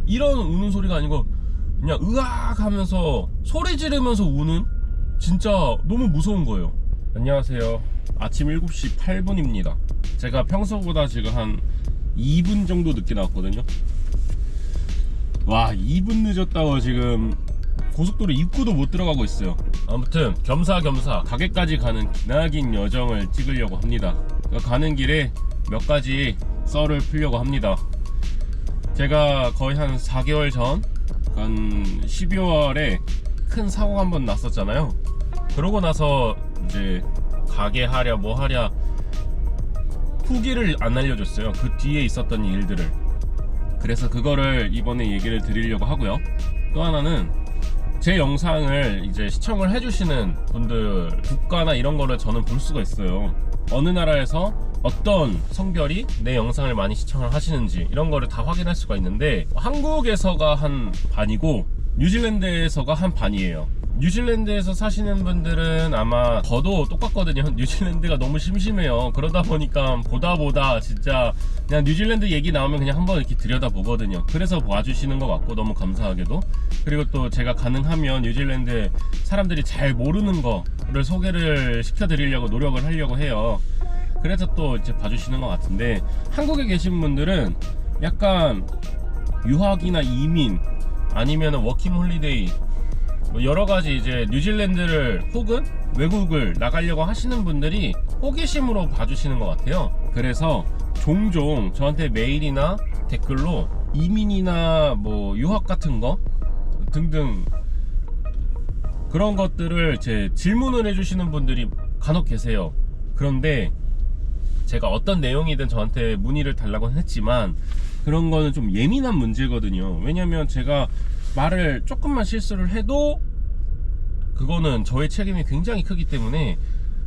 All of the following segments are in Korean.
이런 우는 소리가 아니고 그냥 으악 하면서 소리 지르면서 우는, 진짜 너무 무서운 거예요. 안녕하세요. 아침 7시 8분입니다 제가 평소보다 지금 한 2분 정도 늦게 나왔거든요. 와, 2분 늦었다고 지금 고속도로 입구도 못 들어가고 있어요. 아무튼 겸사겸사 가게까지 가는 기나긴 여정을 찍으려고 합니다. 가는 길에 몇 가지 썰을 풀려고 합니다. 제가 거의 한 4개월 전, 한 12월에 큰 사고가 한번 났었잖아요. 그러고 나서 이제 가게 하랴 뭐 하랴 후기를 안 알려줬어요. 그 뒤에 있었던 일들을. 그래서 그거를 이번에 얘기를 드리려고 하고요. 또 하나는 제 영상을 이제 시청을 해주시는 분들 국가나 이런 거를 저는 볼 수가 있어요. 어느 나라에서 어떤 성별이 내 영상을 많이 시청을 하시는지 이런 거를 다 확인할 수가 있는데, 한국에서가 한 반이고 뉴질랜드에서가 한 반이에요. 뉴질랜드에서 사시는 분들은 아마 저도 똑같거든요. 뉴질랜드가 너무 심심해요. 그러다 보니까 보다 진짜 그냥 뉴질랜드 얘기 나오면 그냥 한번 이렇게 들여다보거든요. 그래서 봐주시는 것 같고, 너무 감사하게도. 그리고 또 제가 가능하면 뉴질랜드 사람들이 잘 모르는 거를 소개를 시켜드리려고 노력을 하려고 해요. 그래서 또 이제 봐주시는 것 같은데, 한국에 계신 분들은 약간 유학이나 이민 아니면 워킹 홀리데이 뭐 여러가지 이제 뉴질랜드를 혹은 외국을 나가려고 하시는 분들이 호기심으로 봐주시는 것 같아요. 그래서 종종 저한테 메일이나 댓글로 이민이나 뭐 유학 같은 거 등등 그런 것들을 제 질문을 해주시는 분들이 간혹 계세요. 그런데 제가 어떤 내용이든 저한테 문의를 달라고는 했지만, 그런 거는 좀 예민한 문제거든요. 왜냐면 제가 말을 조금만 실수를 해도 그거는 저의 책임이 굉장히 크기 때문에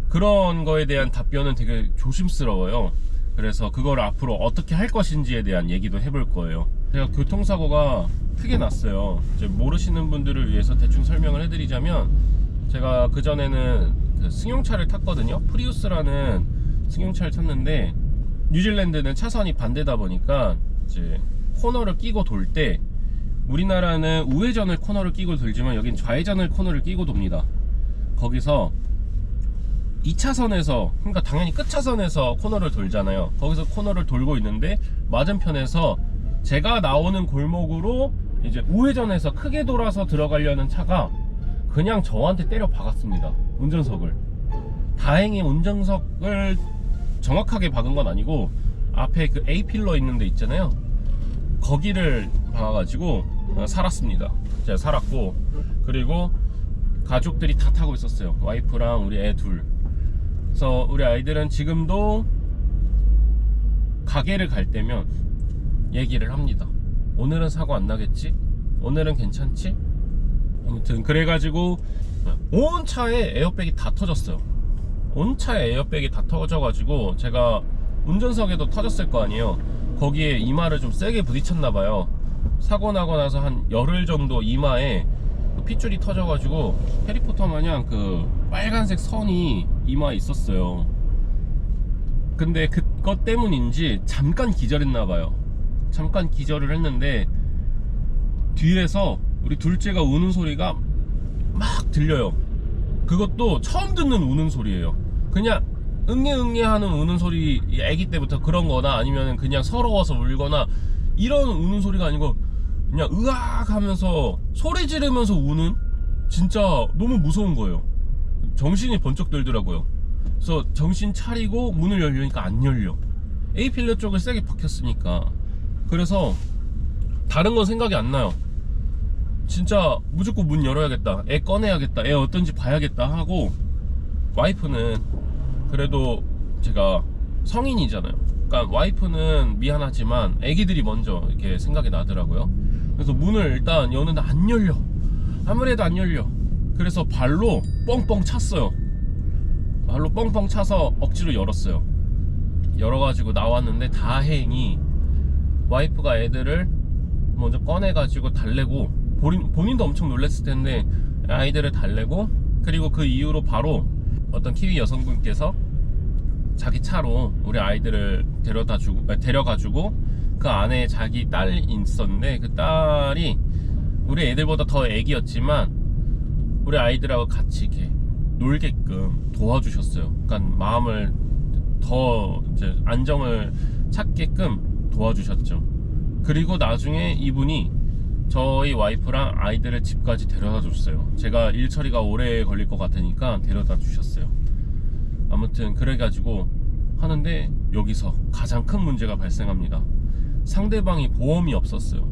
그런 거에 대한 답변은 되게 조심스러워요. 그래서 그걸 앞으로 어떻게 할 것인지에 대한 얘기도 해볼 거예요. 제가 교통사고가 크게 났어요. 이제 모르시는 분들을 위해서 대충 설명을 해드리자면, 제가 그전에는 그 승용차를 탔거든요. 프리우스라는 승용차를 탔는데, 뉴질랜드는 차선이 반대다 보니까 이제 코너를 끼고 돌 때, 우리나라는 우회전을 코너를 끼고 돌지만 여긴 좌회전을 코너를 끼고 돕니다. 거기서 2차선에서, 그러니까 당연히 끝차선에서 코너를 돌잖아요. 거기서 코너를 돌고 있는데, 맞은편에서 제가 나오는 골목으로 이제 우회전해서 크게 돌아서 들어가려는 차가 그냥 저한테 때려 박았습니다. 운전석을. 다행히 운전석을 정확하게 박은 건 아니고 앞에 그 A필러 있는 데 있잖아요. 거기를 박아가지고 살았습니다. 제가 살았고, 그리고 가족들이 다 타고 있었어요. 와이프랑 우리 애 둘. 그래서 우리 아이들은 지금도 가게를 갈 때면 얘기를 합니다. 오늘은 사고 안 나겠지? 오늘은 괜찮지? 아무튼 그래가지고 온 차에 에어백이 다 터졌어요. 온 차에 에어백이 다 터져가지고 제가 운전석에도 터졌을 거 아니에요. 거기에 이마를 좀 세게 부딪혔나봐요. 사고 나고 나서 한 열흘 정도 이마에 그 핏줄이 터져가지고 해리포터 마냥 그 빨간색 선이 이마에 있었어요. 근데 그것 때문인지 잠깐 기절했나봐요. 잠깐 기절을 했는데 뒤에서 우리 둘째가 우는 소리가 막 들려요. 그것도 처음 듣는 우는 소리예요. 그냥 응애 하는 우는 소리, 애기 때부터 그런 거나 아니면 그냥 서러워서 울거나 이런 우는 소리가 아니고 그냥 으악 하면서 소리 지르면서 우는, 진짜 너무 무서운 거예요. 정신이 번쩍 들더라고요. 그래서 정신 차리고 문을 열려니까 안 열려. A필러 쪽을 세게 박혔으니까. 그래서 다른 건 생각이 안 나요. 진짜 무조건 문 열어야겠다, 애 꺼내야겠다, 애 어떤지 봐야겠다 하고, 와이프는 그래도 제가 성인이잖아요. 그러니까 와이프는 미안하지만 애기들이 먼저 이렇게 생각이 나더라고요. 그래서 문을 일단 여는데 안 열려. 아무래도 안 열려. 그래서 발로 뻥뻥 찼어요. 발로 뻥뻥 차서 억지로 열었어요. 열어가지고 나왔는데 다행히 와이프가 애들을 먼저 꺼내가지고 달래고, 본인도 엄청 놀랐을 텐데 아이들을 달래고, 그리고 그 이후로 바로 어떤 키위 여성분께서 자기 차로 우리 아이들을 데려가지고 그 안에 자기 딸이 있었는데 그 딸이 우리 애들보다 더 애기였지만 우리 아이들하고 같이 이렇게 놀게끔 도와주셨어요. 그러니까 마음을 더 이제 안정을 찾게끔 도와주셨죠. 그리고 나중에 이분이 저희 와이프랑 아이들을 집까지 데려다 줬어요. 제가 일 처리가 오래 걸릴 것 같으니까 데려다 주셨어요. 아무튼 그래가지고 하는데 여기서 가장 큰 문제가 발생합니다. 상대방이 보험이 없었어요.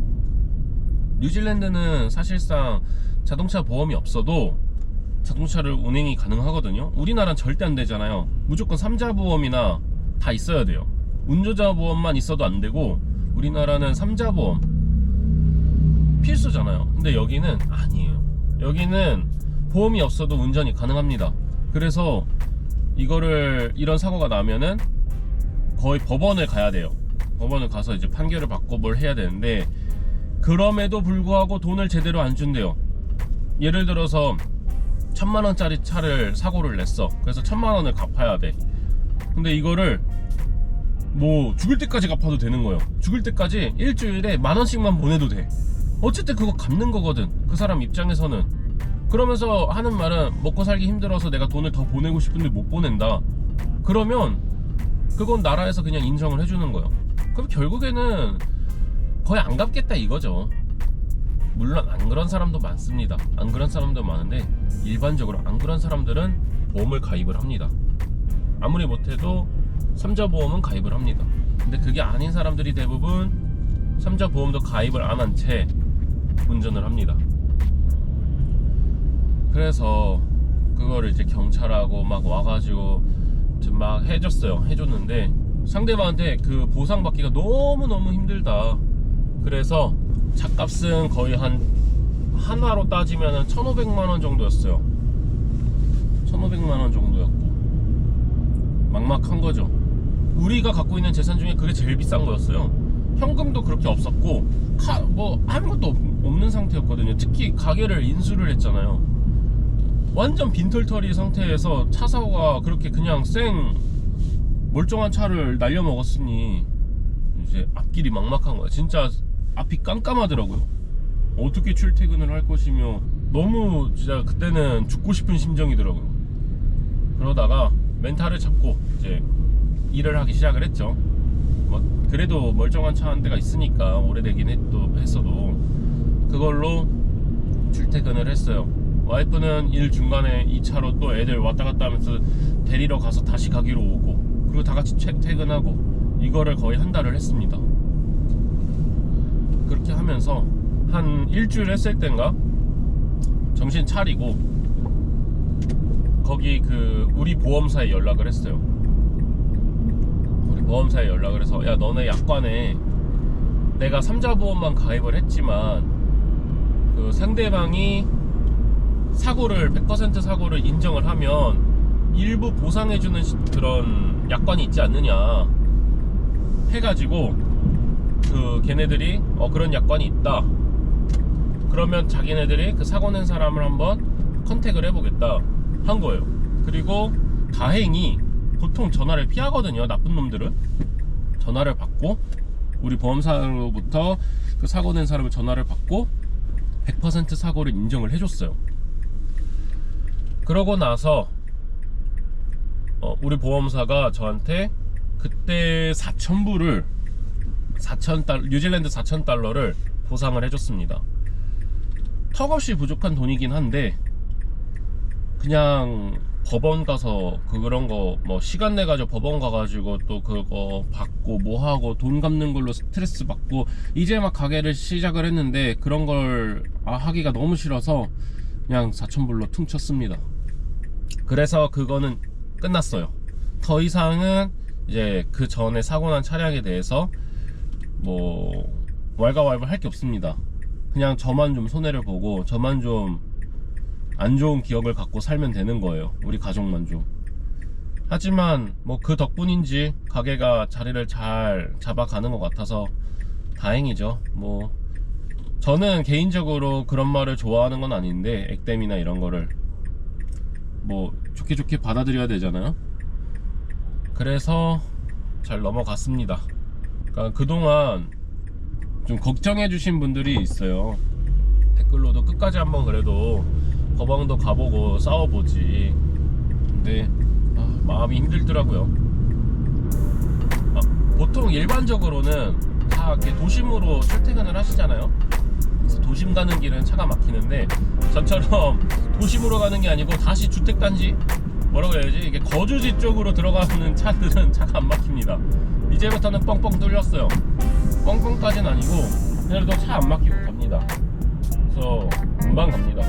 뉴질랜드는 사실상 자동차 보험이 없어도 자동차를 운행이 가능하거든요. 우리나라는 절대 안 되잖아요. 무조건 3자 보험이나 다 있어야 돼요. 운전자 보험만 있어도 안 되고 우리나라는 3자 보험 필수잖아요. 근데 여기는 아니에요. 여기는 보험이 없어도 운전이 가능합니다. 그래서 이런 사고가 나면은 거의 법원을 가야 돼요. 법원을 가서 이제 판결을 받고 뭘 해야 되는데, 그럼에도 불구하고 돈을 제대로 안 준대요. 예를 들어서 1000만원짜리 차를 사고를 냈어. 그래서 1000만원을 갚아야 돼. 근데 이거를 뭐 죽을 때까지 갚아도 되는 거예요. 죽을 때까지 일주일에 10,000원씩만 보내도 돼. 어쨌든 그거 갚는 거거든, 그 사람 입장에서는. 그러면서 하는 말은 먹고 살기 힘들어서 내가 돈을 더 보내고 싶은데 못 보낸다. 그러면 그건 나라에서 그냥 인정을 해주는 거예요. 그럼 결국에는 거의 안 갚겠다 이거죠. 물론 안 그런 사람도 많습니다. 안 그런 사람도 많은데 일반적으로 안 그런 사람들은 보험을 가입을 합니다. 아무리 못해도 3자 보험은 가입을 합니다. 근데 그게 아닌 사람들이 대부분 3자 보험도 가입을 안 한 채 운전을 합니다. 그래서 그거를 이제 경찰하고 막 와가지고 막 해줬는데 상대방한테 그 보상받기가 너무너무 힘들다. 그래서 차값은 거의 하나로 따지면 1,500만원 정도였어요. 1,500만원 정도였고 막막한 거죠. 우리가 갖고 있는 재산 중에 그게 제일 비싼 거였어요. 현금도 그렇게 없었고 뭐 아무것도 없는 상태였거든요. 특히 가게를 인수를 했잖아요. 완전 빈털터리 상태에서 차 사고가 그렇게 그냥 멀쩡한 차를 날려먹었으니 이제 앞길이 막막한 거야. 진짜 앞이 깜깜하더라고요. 어떻게 출퇴근을 할 것이며 너무 진짜 그때는 죽고 싶은 심정이더라고요. 그러다가 멘탈을 잡고 이제 일을 하기 시작을 했죠. 뭐 그래도 멀쩡한 차 한 대가 있으니까 오래되긴 했어도 그걸로 출퇴근을 했어요. 와이프는 일 중간에 이 차로 또 애들 왔다 갔다 하면서 데리러 가서 다시 가기로 오고, 그리고 다 같이 퇴근하고, 이거를 거의 한 달을 했습니다. 그렇게 하면서 한 일주일 했을 땐가 정신 차리고 거기 우리 보험사에 연락을 했어요. 우리 보험사에 연락을 해서, 야 너네 약관에 내가 3자 보험만 가입을 했지만 그 상대방이 100% 사고를 인정을 하면 일부 보상해주는 그런 약관이 있지 않느냐 해가지고 걔네들이 그런 약관이 있다. 그러면 자기네들이 그 사고 낸 사람을 한번 컨택을 해보겠다 한 거예요. 그리고 다행히 보통 전화를 피하거든요. 나쁜 놈들은 전화를 받고, 우리 보험사로부터 그 사고 낸 사람을 전화를 받고 100% 사고를 인정을 해줬어요. 그러고 나서 우리 보험사가 저한테 그때 4,000불을 뉴질랜드 4,000달러를 보상을 해줬습니다. 턱없이 부족한 돈이긴 한데 그냥 법원 가서 그런 거 뭐 시간 내가지고 법원 가가지고 또 그거 받고 뭐하고 돈 갚는 걸로 스트레스 받고 이제 막 가게를 시작을 했는데 그런 걸 하기가 너무 싫어서 그냥 4,000불로 퉁쳤습니다. 그래서 그거는 끝났어요. 더 이상은 이제 그 전에 사고 난 차량에 대해서 뭐 왈가왈부 할 게 없습니다. 그냥 저만 좀 손해를 보고 저만 좀 안 좋은 기억을 갖고 살면 되는 거예요. 우리 가족만 좀. 하지만 뭐 그 덕분인지 가게가 자리를 잘 잡아가는 것 같아서 다행이죠. 뭐 저는 개인적으로 그런 말을 좋아하는 건 아닌데 액땜이나 이런 거를 뭐 좋게 받아들여야 되잖아요. 그래서 잘 넘어갔습니다. 그러니까 그동안 좀 걱정해 주신 분들이 있어요. 댓글로도 끝까지 한번 그래도 거방도 가보고 싸워보지. 근데 마음이 힘들더라고요. 보통 일반적으로는 다 이렇게 도심으로 출퇴근을 하시잖아요. 그래서 도심 가는 길은 차가 막히는데 저처럼 도심으로 가는 게 아니고 다시 주택단지, 뭐라고 해야지, 이게 거주지 쪽으로 들어가는 차들은 차가 안 막힙니다. 이제부터는 뻥뻥 뚫렸어요. 뻥뻥까지는 아니고 그래도 차 안 막히고 갑니다. 그래서 금방 갑니다.